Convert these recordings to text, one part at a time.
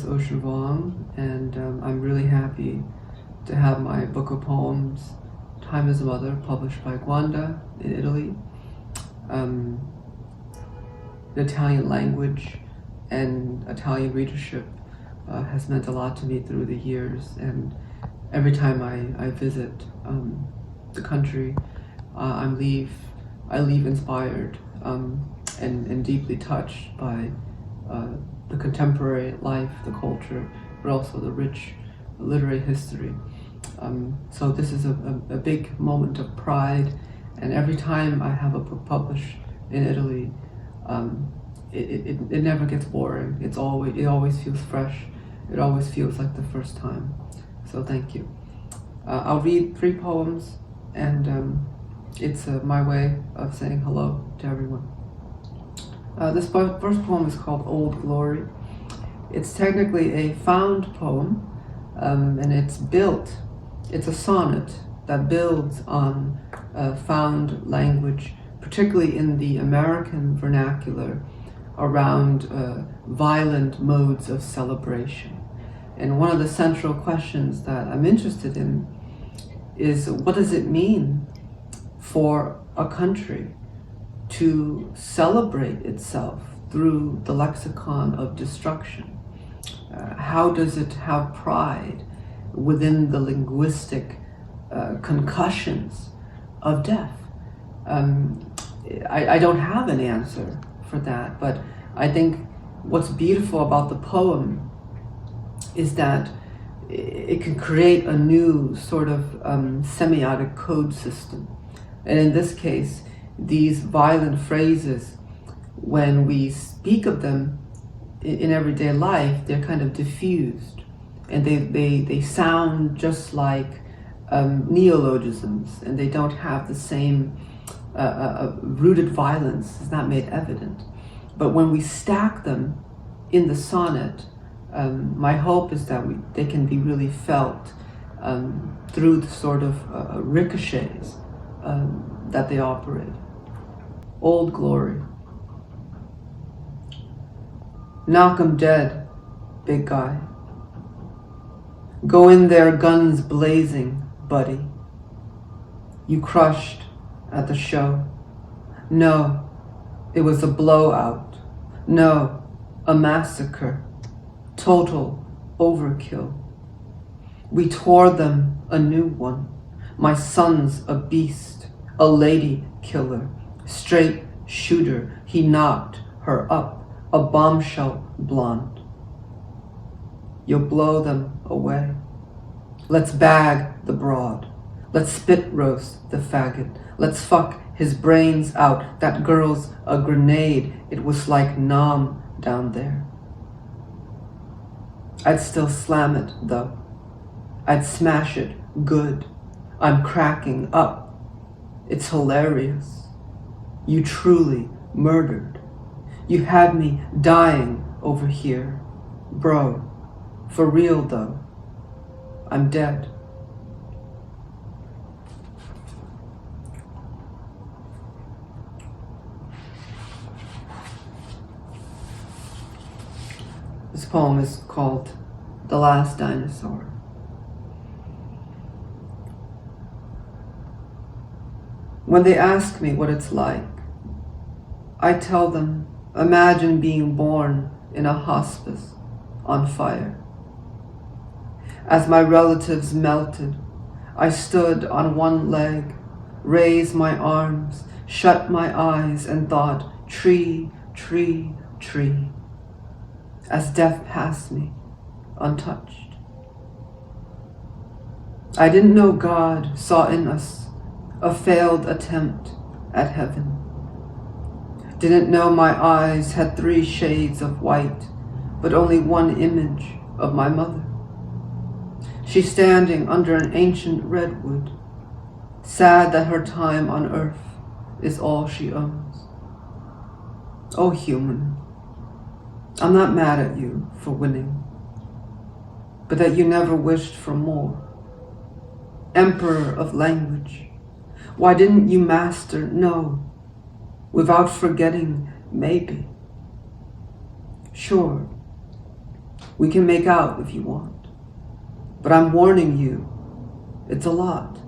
is Vuong, and I'm really happy to have my book of poems, Time as a Mother, published by Guanda in Italy. The Italian language and Italian readership has meant a lot to me through the years, and every time I visit the country, I leave inspired and deeply touched by the contemporary life, the culture, but also the rich literary history. So this is a big moment of pride, and every time I have a book published in Italy, it never gets boring. It always feels fresh. It always feels like the first time. So thank you. I'll read 3 poems, and it's my way of saying hello to everyone. This first poem is called Old Glory. It's technically a found poem, and it's a sonnet that builds on found language, particularly in the American vernacular, around violent modes of celebration. And one of the central questions that I'm interested in is, what does it mean for a country to celebrate itself through the lexicon of destruction? How does it have pride within the linguistic concussions of death? I don't have an answer for that, but I think what's beautiful about the poem is that it can create a new sort of semiotic code system. And in this case, these violent phrases, when we speak of them in everyday life, they're kind of diffused, and they sound just like neologisms, and they don't have the same rooted violence is not made evident. But when we stack them in the sonnet, my hope is that they can be really felt through the sort of ricochets that they operate. Old Glory. Knock 'em dead, big guy. Go in there, guns blazing, buddy. You crushed at the show. No, it was a blowout. No, a massacre. Total overkill. We tore them a new one. My son's a beast, a lady killer, straight shooter. He knocked her up, a bombshell blonde. You'll blow them away. Let's bag the broad. Let's spit roast the faggot. Let's fuck his brains out. That girl's a grenade. It was like Nam down there. I'd still slam it, though. I'd smash it good. I'm cracking up. It's hilarious. You truly murdered. You had me dying over here. Bro, for real though, I'm dead. This poem is called The Last Dinosaur. When they ask me what it's like, I tell them, imagine being born in a hospice on fire. As my relatives melted, I stood on one leg, raised my arms, shut my eyes, and thought, tree, tree, tree, as death passed me, untouched. I didn't know God saw in us a failed attempt at heaven. Didn't know my eyes had 3 shades of white, but only one image of my mother. She's standing under an ancient redwood, sad that her time on earth is all she owns. Oh, human, I'm not mad at you for winning, but that you never wished for more. Emperor of language, why didn't you master no, without forgetting maybe? Sure, We can make out if you want. But I'm warning you, it's a lot.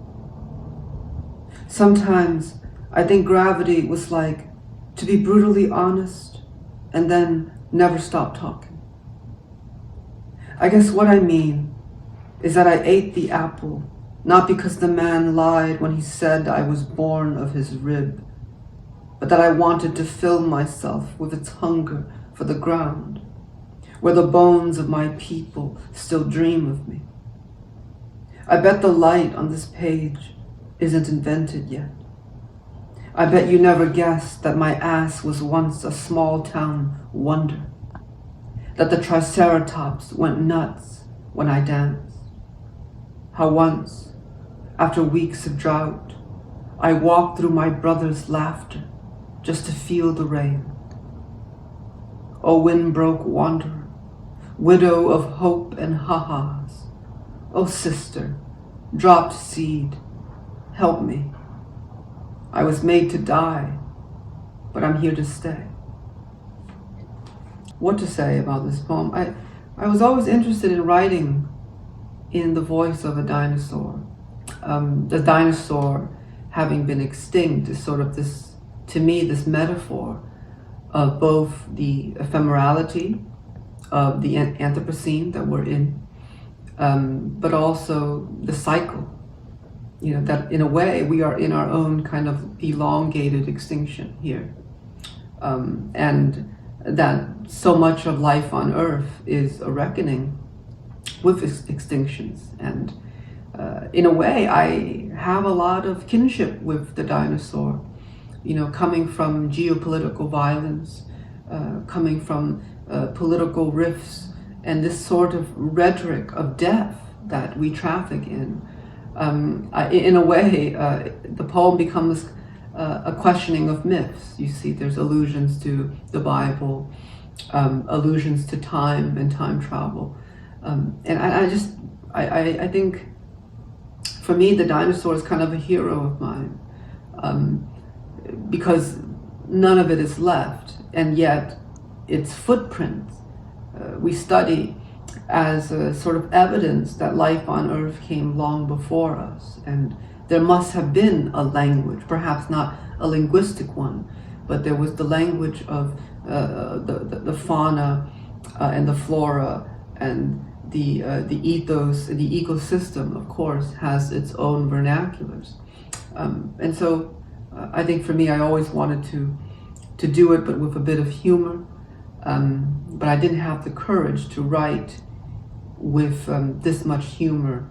Sometimes I think gravity was like to be brutally honest and then never stop talking. I guess what I mean is that I ate the apple, not because the man lied when he said I was born of his rib, but that I wanted to fill myself with its hunger for the ground, where the bones of my people still dream of me. I bet the light on this page isn't invented yet. I bet you never guessed that my ass was once a small town wonder, that the triceratops went nuts when I danced. How once, after weeks of drought, I walked through my brother's laughter just to feel the rain. O wind-broke wanderer, widow of hope and ha-has, O sister, dropped seed, help me. I was made to die, but I'm here to stay. What to say about this poem? I was always interested in writing in the voice of a dinosaur. The dinosaur having been extinct is sort of this, to me, this metaphor of both the ephemerality of the Anthropocene that we're in, but also the cycle. You know, that in a way we are in our own kind of elongated extinction here. And that so much of life on Earth is a reckoning with extinctions. And in a way, I have a lot of kinship with the dinosaur, you know, coming from geopolitical violence, coming from political rifts, and this sort of rhetoric of death that we traffic in. In a way, the poem becomes a questioning of myths. You see, there's allusions to the Bible, allusions to time and time travel. And I think, for me, the dinosaur is kind of a hero of mine, because none of it is left, and yet its footprints we study as a sort of evidence that life on Earth came long before us, and there must have been a language, perhaps not a linguistic one, but there was the language of the fauna and the flora, and the ethos, the ecosystem, of course, has its own vernaculars. And so I think for me, I always wanted to do it, but with a bit of humor. But I didn't have the courage to write with this much humor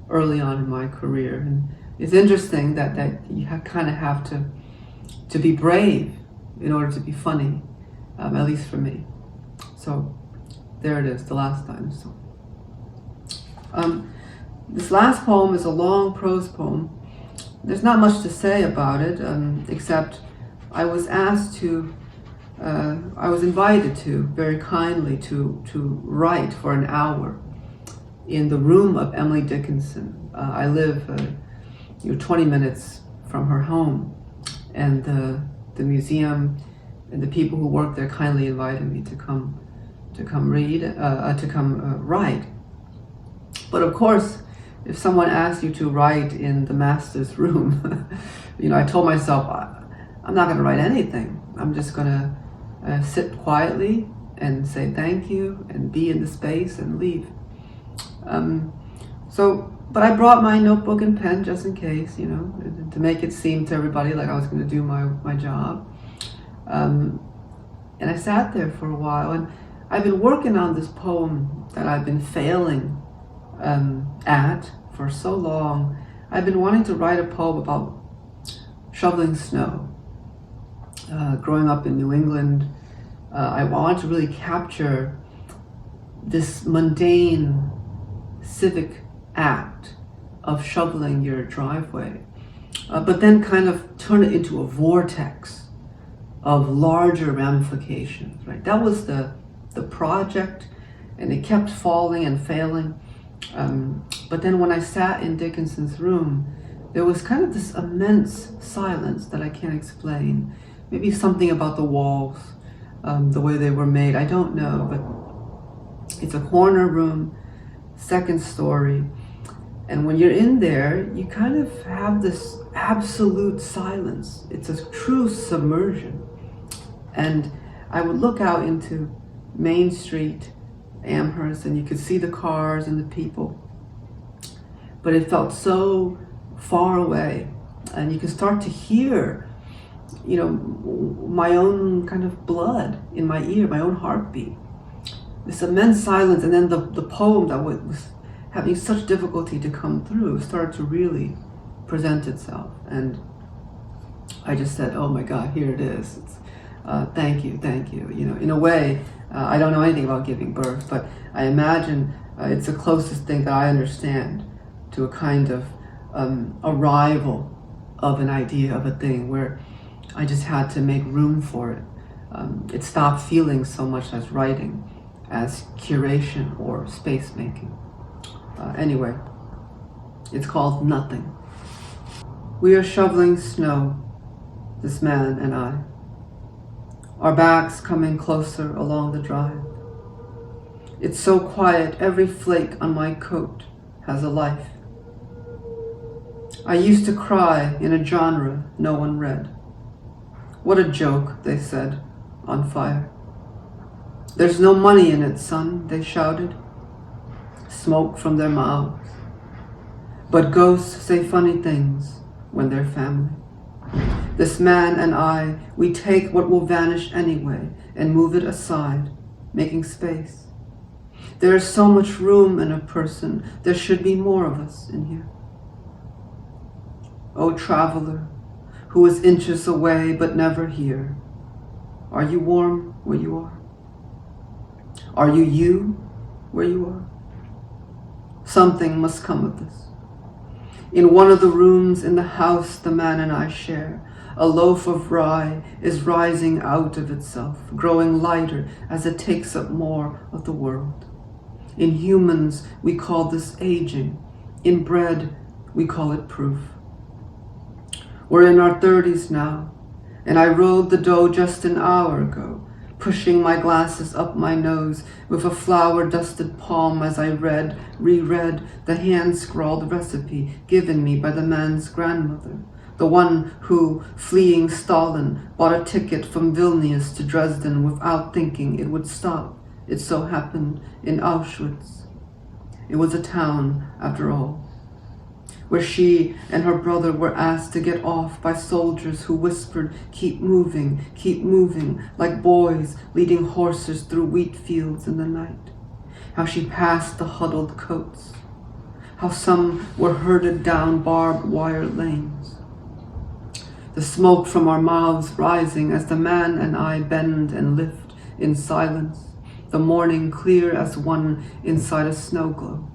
early on in my career. And it's interesting that you kind of have to be brave in order to be funny, at least for me. So there it is, The Last Dinosaur. This last poem is a long prose poem. There's not much to say about it, except I was invited to, very kindly, to write for an hour in the room of Emily Dickinson. I live 20 minutes from her home, and the museum and the people who work there kindly invited me to come write. But of course, if someone asks you to write in the master's room, I told myself, I'm not going to write anything. I'm just going to sit quietly and say thank you and be in the space and leave. But I brought my notebook and pen just in case, to make it seem to everybody like I was going to do my job. And I sat there for a while, and I've been working on this poem that I've been failing at for so long. I've been wanting to write a poem about shoveling snow. Growing up in New England, I wanted to really capture this mundane civic act of shoveling your driveway, but then kind of turn it into a vortex of larger ramifications, right? That was the project, and it kept falling and failing. But then when I sat in Dickinson's room, there was kind of this immense silence that I can't explain. Maybe something about the walls, the way they were made, I don't know, but It's a corner room, second story. And when you're in there, you kind of have this absolute silence. It's a true submersion. And I would look out into Main Street, Amherst, and you could see the cars and the people. But it felt so far away. And you could start to hear, my own kind of blood in my ear, my own heartbeat. This immense silence, and then the poem that was having such difficulty to come through started to really present itself. And I just said, oh my God, here it is. Thank you. In a way, I don't know anything about giving birth, but I imagine it's the closest thing that I understand to a kind of arrival of an idea of a thing where I just had to make room for it. It stopped feeling so much as writing, as curation or space making. Anyway, it's called Nothing. We are shoveling snow, this man and I. Our backs coming closer along the drive. It's so quiet, every flake on my coat has a life. I used to cry in a genre no one read. What a joke, they said, on fire. There's no money in it, son, they shouted. Smoke from their mouths. But ghosts say funny things when they're family. This man and I, we take what will vanish anyway and move it aside, making space. There is so much room in a person, there should be more of us in here. O traveler, who is inches away but never here, are you warm where you are? Are you where you are? Something must come of this. In one of the rooms in the house the man and I share, a loaf of rye is rising out of itself, growing lighter as it takes up more of the world. In humans, we call this aging. In bread, we call it proof. We're in our 30s now, and I rolled the dough just an hour ago, pushing my glasses up my nose with a flour-dusted palm as I reread the hand-scrawled recipe given me by the man's grandmother, the one who, fleeing Stalin, bought a ticket from Vilnius to Dresden without thinking it would stop. It so happened in Auschwitz. It was a town, after all, where she and her brother were asked to get off by soldiers who whispered, keep moving, like boys leading horses through wheat fields in the night. How she passed the huddled coats. How some were herded down barbed wire lanes. The smoke from our mouths rising as the man and I bend and lift in silence, the morning clear as one inside a snow globe.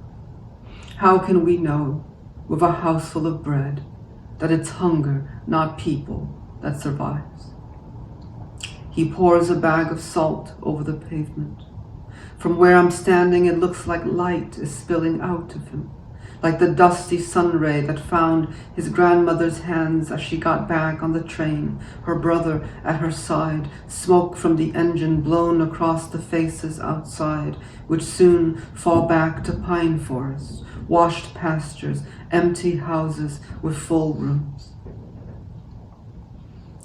How can we know, with a house full of bread, that it's hunger, not people, that survives? He pours a bag of salt over the pavement. From where I'm standing, it looks like light is spilling out of him, like the dusty sun ray that found his grandmother's hands as she got back on the train, her brother at her side, smoke from the engine blown across the faces outside, which soon fall back to pine forests, washed pastures, empty houses with full rooms.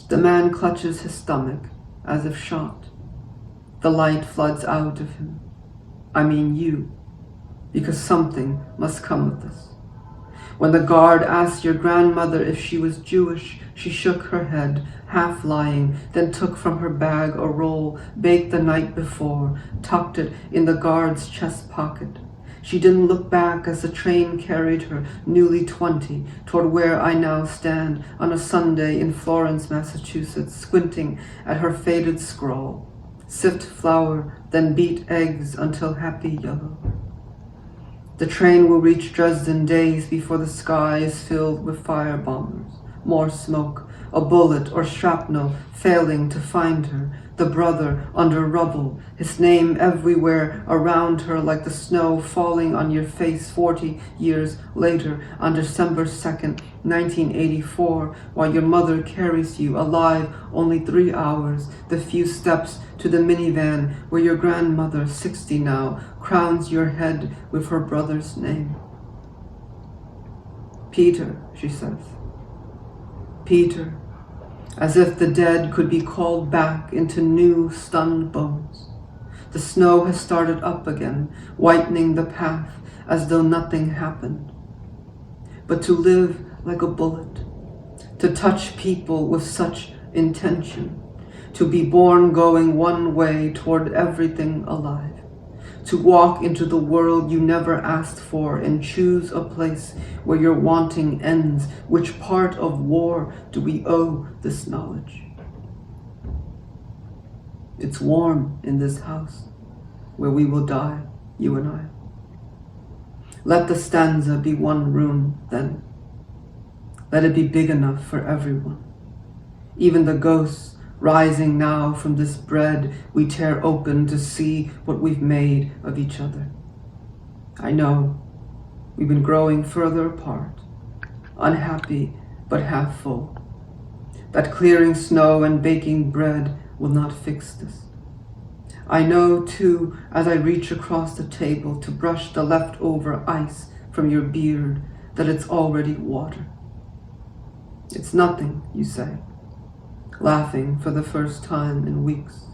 The man clutches his stomach as if shot. The light floods out of him. I mean you, because something must come of this. When the guard asked your grandmother if she was Jewish, she shook her head, half lying, then took from her bag a roll baked the night before, tucked it in the guard's chest pocket. She didn't look back as the train carried her, newly 20, toward where I now stand on a Sunday in Florence, Massachusetts, squinting at her faded scroll. Sift flour, then beat eggs until happy yellow. The train will reach Dresden days before the sky is filled with fire bombers. More smoke, a bullet or shrapnel failing to find her, the brother under rubble, his name everywhere around her like the snow falling on your face 40 years later on December 2nd, 1984, while your mother carries you alive only 3 hours, the few steps to the minivan where your grandmother, 60 now, crowns your head with her brother's name. Peter, she says. Peter, as if the dead could be called back into new stunned bones. The snow has started up again, whitening the path as though nothing happened. But to live like a bullet, to touch people with such intention, to be born going one way toward everything alive, to walk into the world you never asked for and choose a place where your wanting ends. Which part of war do we owe this knowledge? It's warm in this house where we will die, you and I. Let the stanza be one room then. Let it be big enough for everyone. Even the ghosts rising now from this bread we tear open to see what we've made of each other. I know we've been growing further apart, unhappy but half full. That clearing snow and baking bread will not fix this. I know too, as I reach across the table to brush the leftover ice from your beard, that it's already water. It's nothing, you say, laughing for the first time in weeks.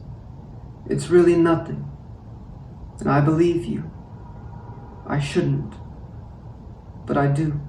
It's really nothing, and I believe you. I shouldn't, but I do.